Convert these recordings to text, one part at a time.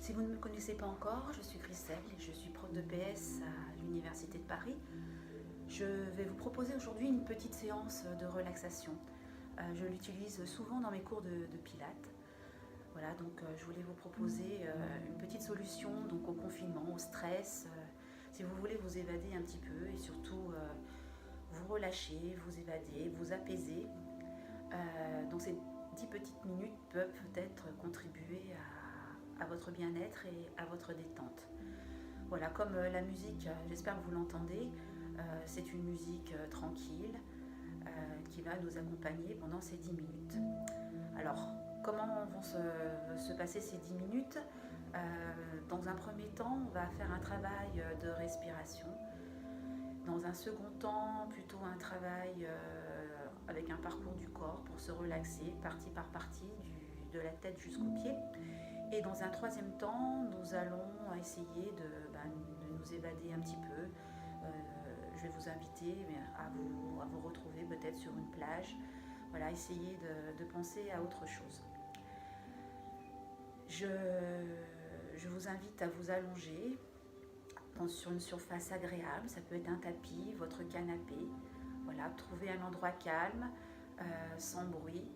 Si vous ne me connaissez pas encore, je suis Christelle et je suis prof de PS à l'Université de Paris. Je vais vous proposer aujourd'hui une petite séance de relaxation. Je l'utilise souvent dans mes cours de pilates. Voilà, donc je voulais vous proposer une petite solution donc, au confinement, au stress. Si vous voulez vous évader un petit peu et surtout vous relâcher, vous évader, vous apaiser. Donc ces 10 petites minutes peuvent peut-être contribuer à votre bien-être et à votre détente. Voilà, comme la musique, j'espère que vous l'entendez, c'est une musique tranquille qui va nous accompagner pendant ces 10 minutes. Alors, comment vont se passer ces 10 minutes? Dans un premier temps, on va faire un travail de respiration. Dans un second temps, plutôt un travail avec un parcours du corps pour se relaxer, partie par partie, de la tête jusqu'aux pieds. Et dans un troisième temps, nous allons essayer de nous évader un petit peu. Je vais vous inviter à vous retrouver peut-être sur une plage. Voilà, essayer de penser à autre chose. Je vous invite à vous allonger sur une surface agréable. Ça peut être un tapis, votre canapé. Voilà, trouvez un endroit calme, sans bruit.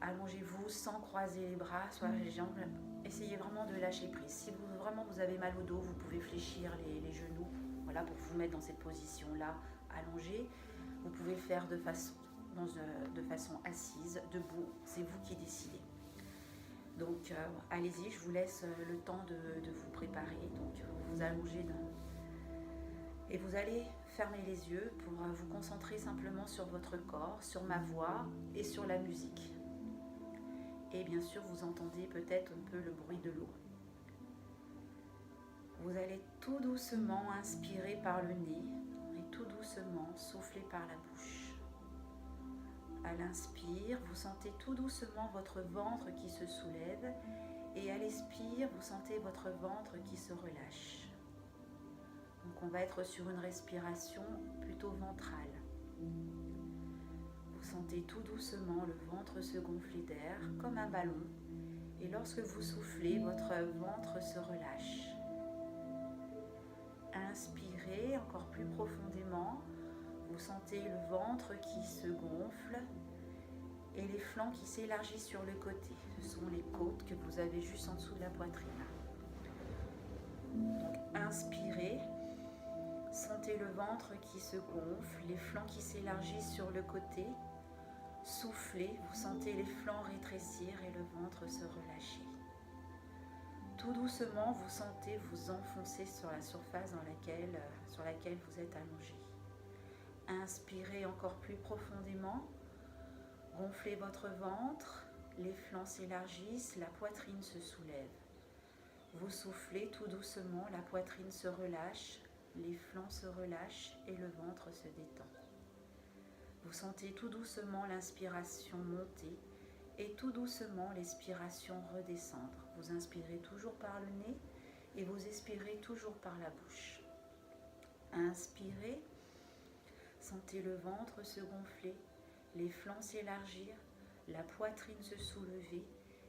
Allongez-vous sans croiser les bras, soit les jambes. Essayez vraiment de lâcher prise. Si vous avez mal au dos, vous pouvez fléchir les genoux, voilà, pour vous mettre dans cette position-là, allongée. Vous pouvez le faire de façon assise, debout. C'est vous qui décidez. Donc allez-y, je vous laisse le temps de vous préparer. Donc vous vous allongez et vous allez fermer les yeux pour vous concentrer simplement sur votre corps, sur ma voix et sur la musique. Et bien sûr, vous entendez peut-être un peu le bruit de l'eau. Vous allez tout doucement inspirer par le nez et tout doucement souffler par la bouche. À l'inspire, vous sentez tout doucement votre ventre qui se soulève et à l'expire, vous sentez votre ventre qui se relâche. Donc on va être sur une respiration plutôt ventrale. Vous sentez tout doucement le ventre se gonfler d'air comme un ballon et lorsque vous soufflez, votre ventre se relâche. Inspirez encore plus profondément, vous sentez le ventre qui se gonfle et les flancs qui s'élargissent sur le côté. Ce sont les côtes que vous avez juste en dessous de la poitrine. Donc inspirez, sentez le ventre qui se gonfle, les flancs qui s'élargissent sur le côté. Soufflez, vous sentez les flancs rétrécir et le ventre se relâcher. Tout doucement, vous sentez vous enfoncer sur la surface sur laquelle vous êtes allongé. Inspirez encore plus profondément. Gonflez votre ventre, les flancs s'élargissent, la poitrine se soulève. Vous soufflez tout doucement, la poitrine se relâche, les flancs se relâchent et le ventre se détend. Vous sentez tout doucement l'inspiration monter et tout doucement l'expiration redescendre. Vous inspirez toujours par le nez et vous expirez toujours par la bouche. Inspirez, sentez le ventre se gonfler, les flancs s'élargir, la poitrine se soulever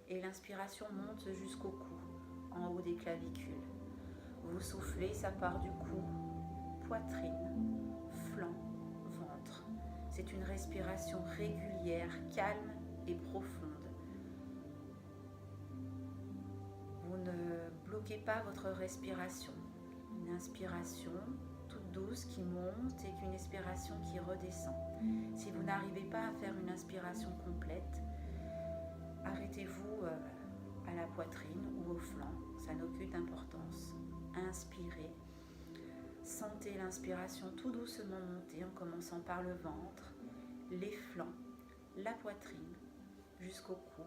et l'inspiration monte jusqu'au cou, en haut des clavicules. Vous soufflez, ça part du cou, poitrine, flanc, ventre. C'est une respiration régulière, calme et profonde. Vous ne bloquez pas votre respiration. Une inspiration toute douce qui monte et une expiration qui redescend. Si vous n'arrivez pas à faire une inspiration complète, arrêtez-vous à la poitrine ou au flanc, ça n'a aucune importance. Inspirez, sentez l'inspiration tout doucement monter en commençant par le ventre, les flancs, la poitrine, jusqu'au cou.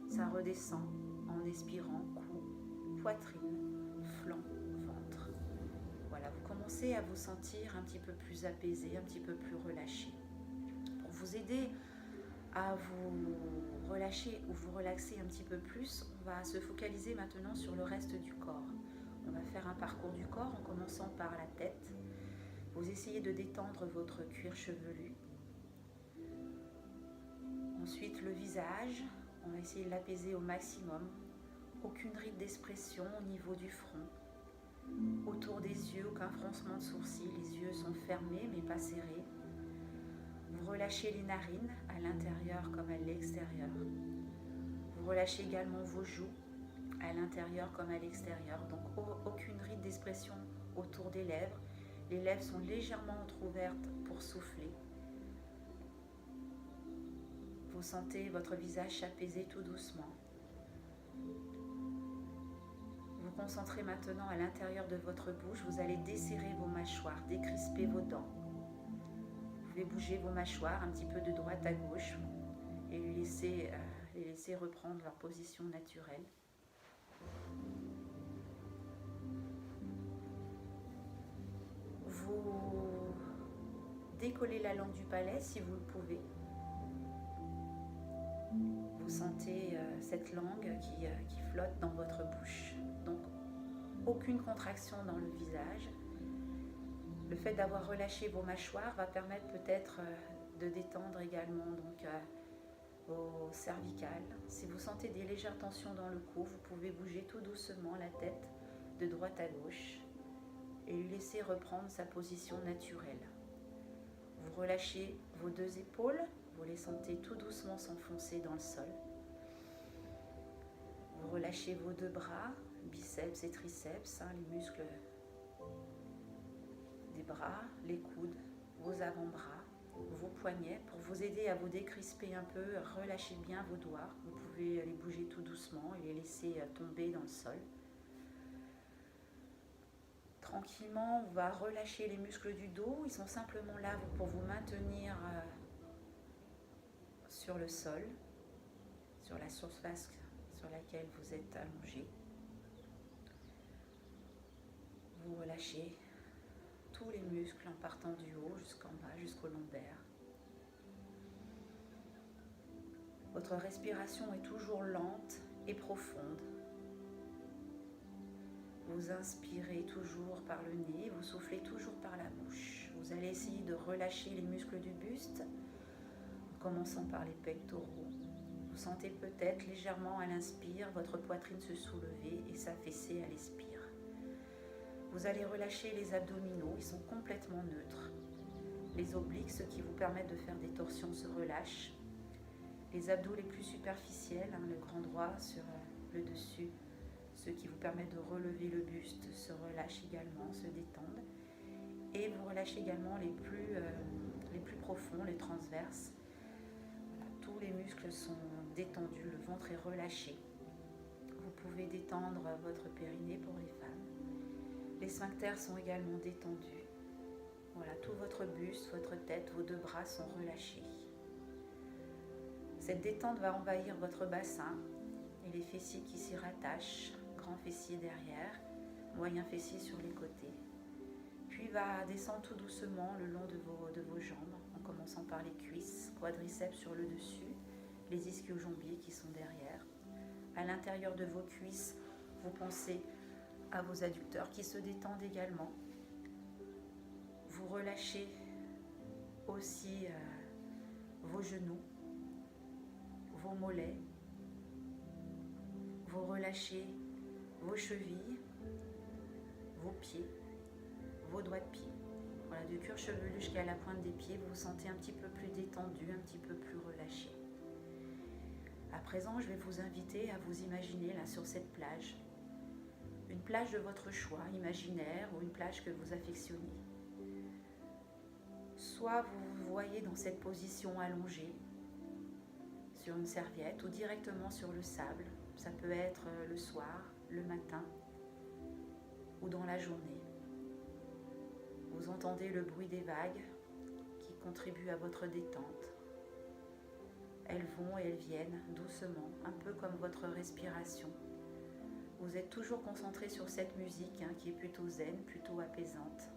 Ça redescend en expirant cou, poitrine, flanc, ventre. Voilà, vous commencez à vous sentir un petit peu plus apaisé, un petit peu plus relâché. Pour vous aider à vous relâcher ou vous relaxer un petit peu plus, on va se focaliser maintenant sur le reste du corps. On va faire un parcours du corps en commençant par la tête. Vous essayez de détendre votre cuir chevelu. Ensuite le visage, on va essayer de l'apaiser au maximum. Aucune ride d'expression au niveau du front. Autour des yeux, aucun froncement de sourcils. Les yeux sont fermés mais pas serrés. Vous relâchez les narines à l'intérieur comme à l'extérieur. Vous relâchez également vos joues à l'intérieur comme à l'extérieur. Donc aucune ride d'expression autour des lèvres. Les lèvres sont légèrement entrouvertes pour souffler. Vous sentez votre visage s'apaiser tout doucement. Vous concentrez maintenant à l'intérieur de votre bouche. Vous allez desserrer vos mâchoires, décrisper vos dents. Vous pouvez bouger vos mâchoires un petit peu de droite à gauche et les laisser reprendre leur position naturelle. Vous décollez la langue du palais si vous le pouvez. Vous sentez cette langue qui flotte dans votre bouche. Donc, aucune contraction dans le visage. Le fait d'avoir relâché vos mâchoires va permettre peut-être de détendre également donc, vos cervicales. Si vous sentez des légères tensions dans le cou, vous pouvez bouger tout doucement la tête de droite à gauche et lui laisser reprendre sa position naturelle. Vous relâchez vos deux épaules, vous les sentez tout doucement s'enfoncer dans le sol. Vous relâchez vos deux bras, biceps et triceps, les muscles des bras, les coudes, vos avant-bras, vos poignets. Pour vous aider à vous décrisper un peu, relâchez bien vos doigts. Vous pouvez les bouger tout doucement et les laisser tomber dans le sol. Tranquillement, on va relâcher les muscles du dos. Ils sont simplement là pour vous maintenir sur le sol, sur la surface sur laquelle vous êtes allongé. Vous relâchez tous les muscles en partant du haut jusqu'en bas, jusqu'au lombaire. Votre respiration est toujours lente et profonde. Vous inspirez toujours par le nez, vous soufflez toujours par la bouche. Vous allez essayer de relâcher les muscles du buste, en commençant par les pectoraux. Vous sentez peut-être légèrement à l'inspire votre poitrine se soulever et s'affaisser à l'expire. Vous allez relâcher les abdominaux, ils sont complètement neutres. Les obliques, ceux qui vous permettent de faire des torsions, se relâchent. Les abdos les plus superficiels, le grand droit sur le dessus, ceux qui vous permettent de relever le buste, se relâchent également, se détendent. Et vous relâchez également les plus profonds, les transverses. Voilà, tous les muscles sont détendus, le ventre est relâché. Vous pouvez détendre votre périnée pour les femmes. Les sphincters sont également détendus. Voilà, tout votre buste, votre tête, vos deux bras sont relâchés. Cette détente va envahir votre bassin et les fessiers qui s'y rattachent, grand fessier derrière, moyen fessier sur les côtés. Puis va descendre tout doucement le long de vos jambes, en commençant par les cuisses, quadriceps sur le dessus, les ischio-jambiers qui sont derrière. À l'intérieur de vos cuisses, vous pensez à vos adducteurs qui se détendent également. Vous relâchez aussi vos genoux, vos mollets. Vous relâchez vos chevilles, vos pieds, vos doigts de pied. Voilà, du cuir chevelu jusqu'à la pointe des pieds, vous vous sentez un petit peu plus détendu, un petit peu plus relâché. À présent, je vais vous inviter à vous imaginer là sur cette plage. Une plage de votre choix, imaginaire, ou une plage que vous affectionnez. Soit vous vous voyez dans cette position allongée, sur une serviette, ou directement sur le sable. Ça peut être le soir, le matin, ou dans la journée. Vous entendez le bruit des vagues qui contribuent à votre détente. Elles vont et elles viennent doucement, un peu comme votre respiration. Vous êtes toujours concentré sur cette musique qui est plutôt zen, plutôt apaisante.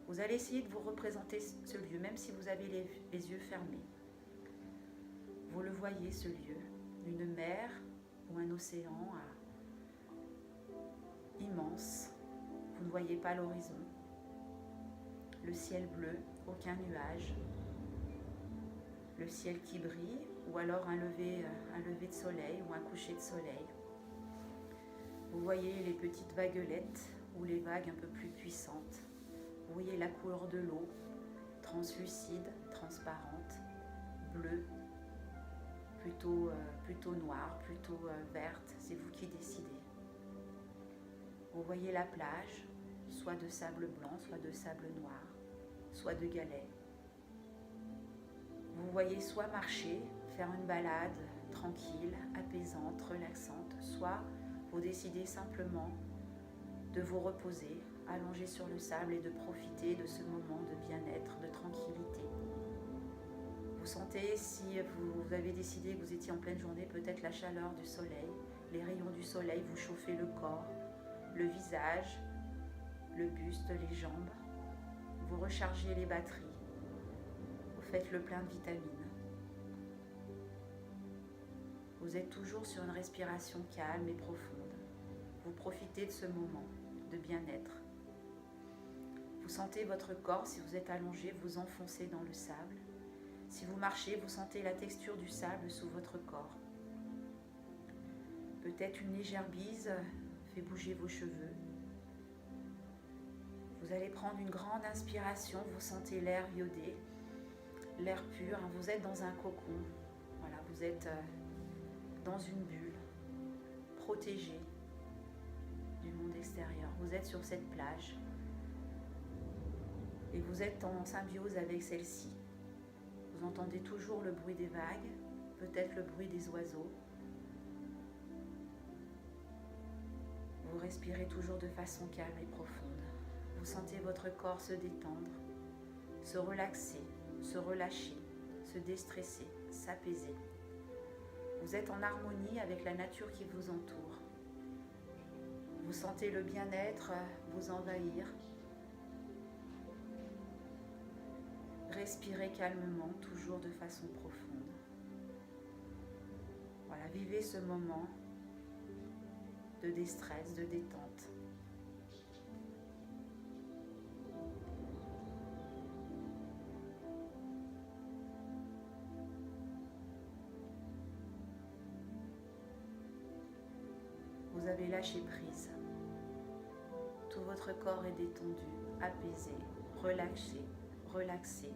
Vous allez essayer de vous représenter ce lieu, même si vous avez les yeux fermés. Vous le voyez, ce lieu, une mer ou un océan immense. Vous ne voyez pas l'horizon. Le ciel bleu, aucun nuage. Le ciel qui brille, ou alors un lever de soleil ou un coucher de soleil. Vous voyez les petites vaguelettes ou les vagues un peu plus puissantes. Vous voyez la couleur de l'eau, translucide, transparente, bleue, plutôt noire, plutôt verte, c'est vous qui décidez. Vous voyez la plage, soit de sable blanc, soit de sable noir, soit de galets. Vous voyez soit marcher, faire une balade tranquille, apaisante, relaxante, soit vous décidez simplement de vous reposer, allonger sur le sable et de profiter de ce moment de bien-être, de tranquillité. Vous sentez, si vous avez décidé que vous étiez en pleine journée, peut-être la chaleur du soleil, les rayons du soleil vous chauffez le corps, le visage, le buste, les jambes. Vous rechargez les batteries. Vous faites le plein de vitamines. Vous êtes toujours sur une respiration calme et profonde. Vous profitez de ce moment de bien-être. Vous sentez votre corps, si vous êtes allongé, vous enfoncer dans le sable. Si vous marchez, vous sentez la texture du sable sous votre corps. Peut-être une légère bise fait bouger vos cheveux. Vous allez prendre une grande inspiration, vous sentez l'air iodé, l'air pur, vous êtes dans un cocon. Voilà, vous êtes dans une bulle, protégé du monde extérieur. Vous êtes sur cette plage et vous êtes en symbiose avec celle-ci. Vous entendez toujours le bruit des vagues, peut-être le bruit des oiseaux. Vous respirez toujours de façon calme et profonde. Vous sentez votre corps se détendre, se relaxer, se relâcher, se déstresser, s'apaiser. Vous êtes en harmonie avec la nature qui vous entoure. Vous sentez le bien-être vous envahir. Respirez calmement, toujours de façon profonde. Voilà, vivez ce moment de déstress, de détente. Vous avez lâché prise. Tout votre corps est détendu, apaisé, relaxé,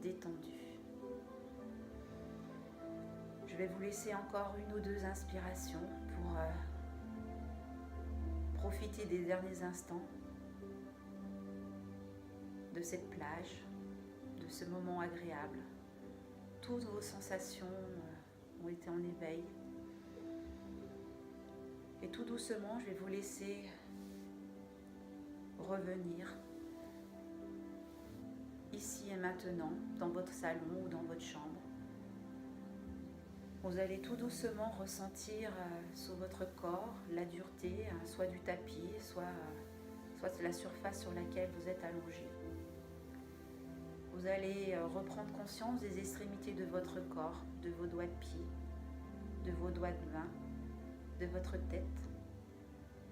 détendu. Je vais vous laisser encore une ou deux inspirations pour profiter des derniers instants de cette plage, de ce moment agréable. Toutes vos sensations ont été en éveil. Et tout doucement, je vais vous laisser revenir ici et maintenant, dans votre salon ou dans votre chambre. Vous allez tout doucement ressentir sur votre corps la dureté, soit du tapis, soit de la surface sur laquelle vous êtes allongé. Vous allez reprendre conscience des extrémités de votre corps, de vos doigts de pied, de vos doigts de main, de votre tête.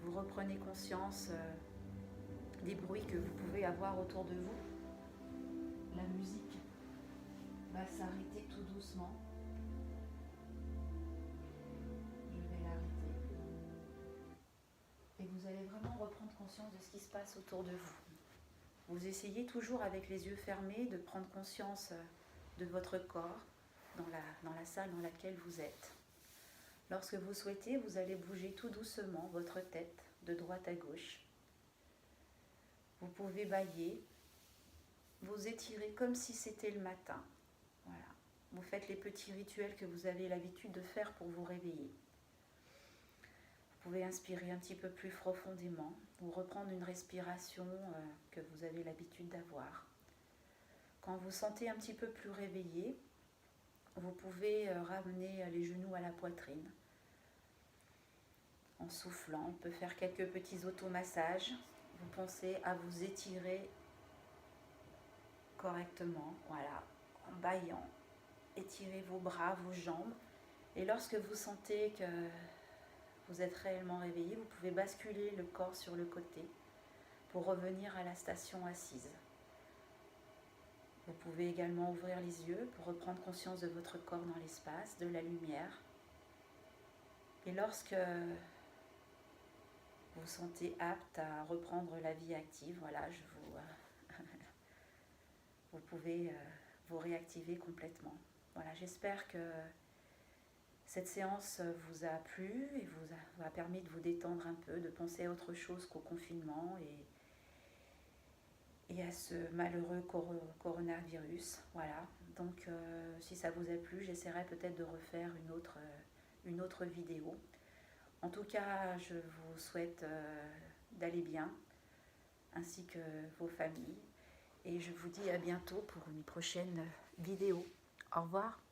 Vous reprenez conscience des bruits que vous pouvez avoir autour de vous. La musique va s'arrêter tout doucement. Je vais l'arrêter. Et vous allez vraiment reprendre conscience de ce qui se passe autour de vous. Vous essayez toujours avec les yeux fermés de prendre conscience de votre corps dans la salle dans laquelle vous êtes. Lorsque vous souhaitez, vous allez bouger tout doucement votre tête de droite à gauche. Vous pouvez bâiller, vous étirer comme si c'était le matin. Voilà. Vous faites les petits rituels que vous avez l'habitude de faire pour vous réveiller. Vous pouvez inspirer un petit peu plus profondément ou reprendre une respiration que vous avez l'habitude d'avoir. Quand vous sentez un petit peu plus réveillé, vous pouvez ramener les genoux à la poitrine. En soufflant, on peut faire quelques petits automassages. Vous pensez à vous étirer correctement, voilà, en bâillant. Étirez vos bras, vos jambes. Et lorsque vous sentez que vous êtes réellement réveillé, vous pouvez basculer le corps sur le côté pour revenir à la station assise. Vous pouvez également ouvrir les yeux pour reprendre conscience de votre corps dans l'espace, de la lumière. Et lorsque vous sentez apte à reprendre la vie active, voilà, vous pouvez vous réactiver complètement. Voilà, j'espère que cette séance vous a plu et vous a permis de vous détendre un peu, de penser à autre chose qu'au confinement et à ce malheureux coronavirus. Voilà, donc si ça vous a plu, j'essaierai peut-être de refaire une autre vidéo. En tout cas, je vous souhaite d'aller bien, ainsi que vos familles. Et je vous dis à bientôt pour une prochaine vidéo. Au revoir.